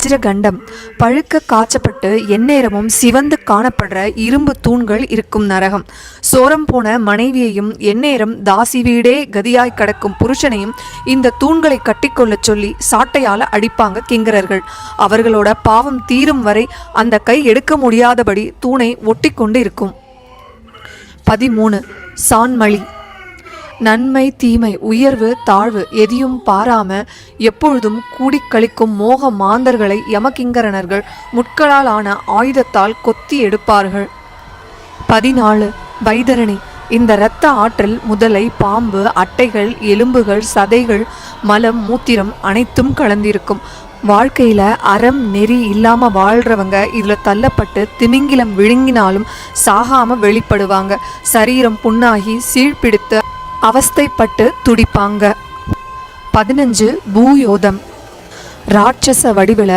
வஜ்ரகண்டம் பழுக்க காய்ச்சப்பட்டு எந்நேரமும் சிவந்து காணப்படுற இரும்பு தூண்கள் இருக்கும் நரகம். சோரம் போன மனைவியையும் எந்நேரம் தாசி வீடே கதியாய் கடக்கும் புருஷனையும் இந்த தூண்களை கட்டிக்கொள்ள சொல்லி சாட்டையால அடிப்பாங்க கிங்கரர்கள். அவர்களோட பாவம் தீரும் வரை அந்த கை எடுக்க முடியாதபடி தூணை ஒட்டி கொண்டு இருக்கும். 13 சான்மழி. நன்மை தீமை உயர்வு தாழ்வு எதையும் பாராம எப்பொழுதும் கூடிக்களிக்கும் மோக மாந்தர்களை யமகிங்கரனர்கள் முட்களால் ஆன ஆயுதத்தால் கொத்தி எடுப்பார்கள். 14 வைதரணி. இந்த இரத்த ஆற்றல் முதலை, பாம்பு, அட்டைகள், எலும்புகள், சதைகள், மலம், மூத்திரம் அனைத்தும் கலந்திருக்கும். வாழ்க்கையில அறம் நெறி இல்லாம வாழ்றவங்க இதுல தள்ளப்பட்டு திமிங்கிலம் விழுங்கினாலும் சாகாம வெளிப்படுவாங்க. சரீரம் புண்ணாகி சீழ்பிடித்து அவஸ்தைப்பட்டு துடிப்பாங்க. 15 பூயோதம். ராட்சச வடிவில